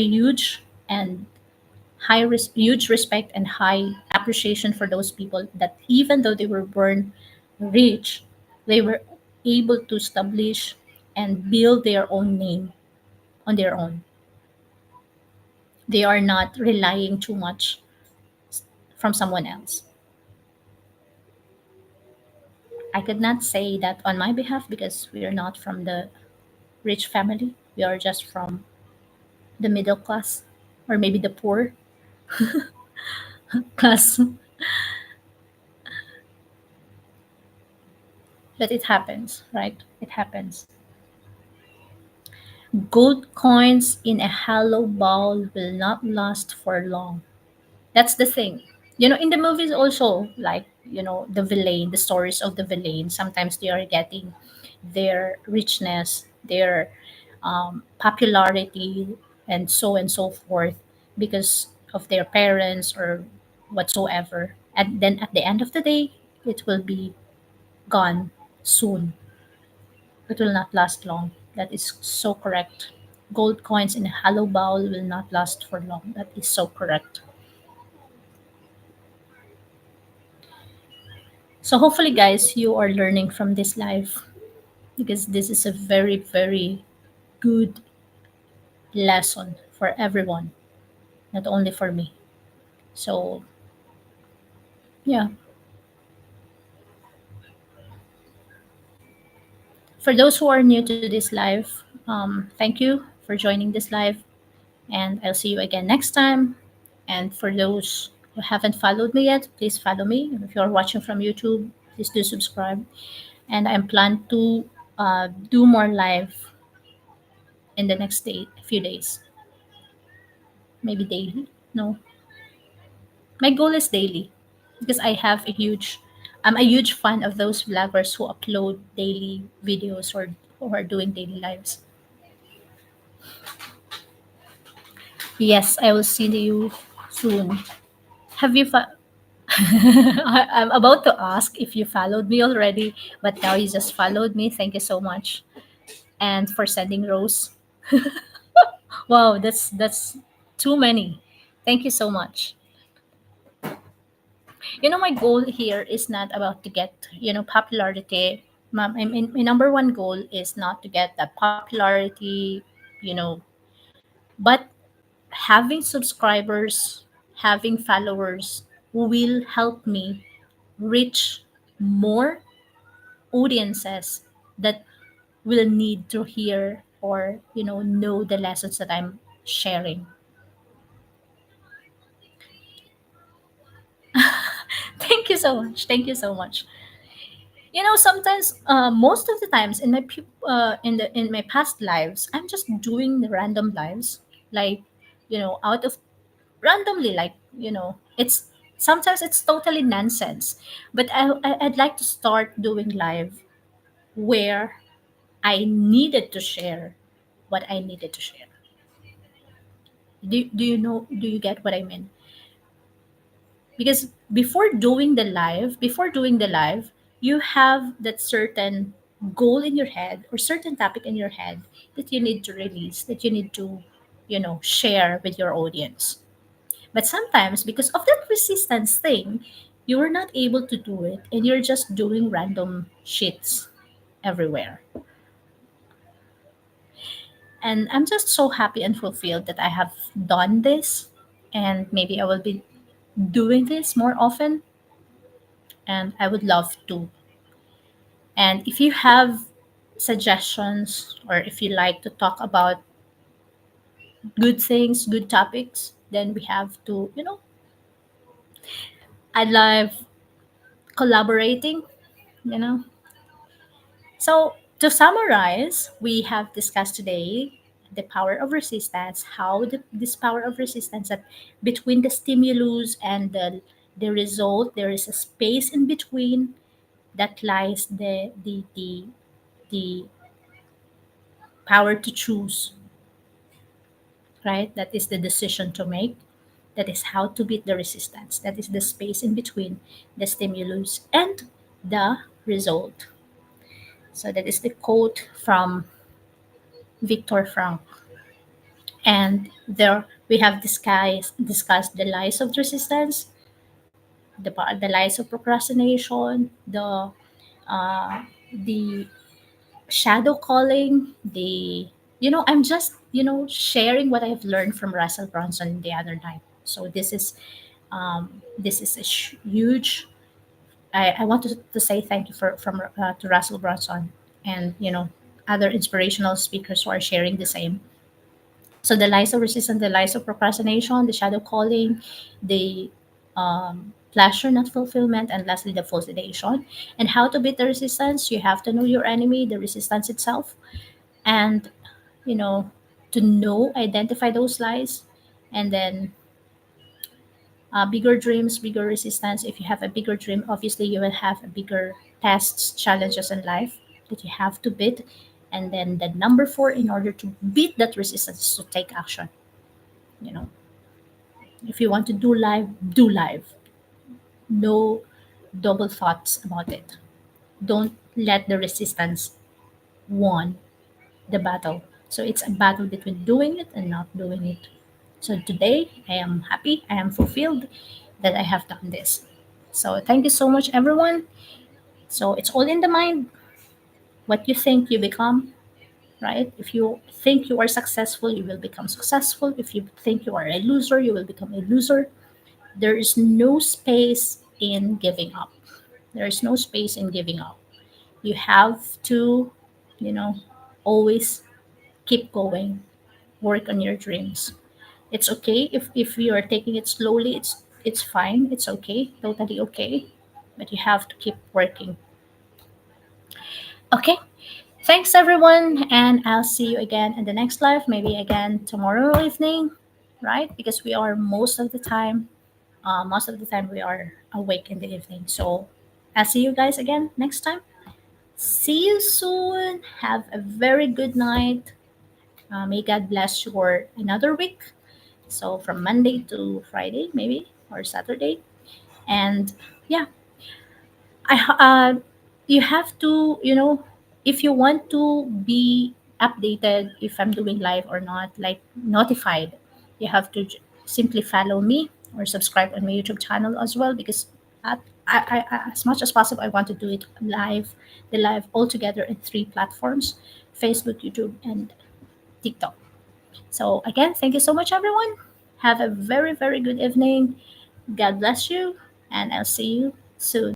S1: and huge respect and high appreciation for those people that even though they were born rich, they were able to establish and build their own name on their own. They are not relying too much from someone else. I could not say that on my behalf because we are not from the rich family. We are just from the middle class, or maybe the poor class. But it happens, right? It happens. Gold coins in a hollow bowl will not last for long. That's the thing. In the movies also, like, the villain, the stories of the villain, sometimes they are getting their richness, their popularity, and so forth because of their parents or whatsoever. And then at the end of the day, it will be gone soon. It will not last long. That is so correct. Gold coins in a hollow bowl will not last for long. That is so correct. So hopefully, guys, you are learning from this life because this is a very, very good lesson for everyone, not only for me. So yeah, for those who are new to this live, thank you for joining this live, and I'll see you again next time. And for those who haven't followed me yet, please follow me. If you're watching from YouTube, please do subscribe. And I'm planned to do more live in the next few days, maybe daily. No, my goal is daily because I'm a huge fan of those vloggers who upload daily videos or who are doing daily lives. Yes, I will see you soon. Have you? I'm about to ask if you followed me already, but now you just followed me. Thank you so much, and for sending Rose. Wow, that's too many. Thank you so much. My goal here is not about to get popularity. My number one goal is not to get that popularity, you know, but having subscribers, having followers will help me reach more audiences that will need to hear or know the lessons that I'm sharing. Thank you so much. Thank you so much. Sometimes, most of the times in in my past lives, I'm just doing the random lives, like, out of randomly, like, It's sometimes it's totally nonsense, but I'd like to start doing live where I needed to share what I needed to share. Do you know? Do you get what I mean? Because before doing the live, you have that certain goal in your head or certain topic in your head that you need to release, that you need to, share with your audience. But sometimes, because of that resistance thing, you are not able to do it and you're just doing random shits everywhere. And I'm just so happy and fulfilled that I have done this. And maybe I will be doing this more often. And I would love to. And if you have suggestions or if you like to talk about good things, good topics, then we have to, I love collaborating, you know. So, to summarize, we have discussed today the power of resistance, how this power of resistance that between the stimulus and the result, there is a space in between that lies the power to choose, right? That is the decision to make. That is how to beat the resistance. That is the space in between the stimulus and the result. So that is the quote from Viktor Frankl. And there we have discussed the lies of resistance, the lies of procrastination, the shadow calling, I'm just sharing what I've learned from Russell Brunson the other night. So this is a huge. I want to say thank you to Russell Brunson and other inspirational speakers who are sharing the same. So the lies of resistance, the lies of procrastination, the shadow calling, the pleasure not fulfillment, and lastly the false sedation. And how to beat the resistance? You have to know your enemy, the resistance itself, and you know to identify those lies, and then bigger dreams, bigger resistance. If you have a bigger dream, obviously you will have a bigger tests, challenges in life that you have to beat. And then the number four, in order to beat that resistance, is to take action. You know, if you want to do live, do live. No double thoughts about it. Don't let the resistance won the battle. So it's a battle between doing it and not doing it. So today I am happy, I am fulfilled that I have done this. So thank you so much, everyone. So it's all in the mind. What you think, you become, right? If you think you are successful, you will become successful. If you think you are a loser, you will become a loser. There is no space in giving up. There is no space in giving up. You have to, you know, always keep going, work on your dreams. It's okay if you are taking it slowly, it's fine, it's okay, totally okay. But you have to keep working. Okay. Thanks everyone, and I'll see you again in the next live, maybe again tomorrow evening, right? Because we are most of the time we are awake in the evening. So I'll see you guys again next time. See you soon. Have a very good night. May God bless your another week. So from Monday to Friday, maybe, or Saturday. And yeah, you have to, if you want to be updated if I'm doing live or not, like notified, you have to simply follow me or subscribe on my YouTube channel as well, because as much as possible, I want to do it live, the live all together in three platforms: Facebook, YouTube, and TikTok. So again, thank you so much, everyone. Have a very, very good evening. God bless you, and I'll see you soon.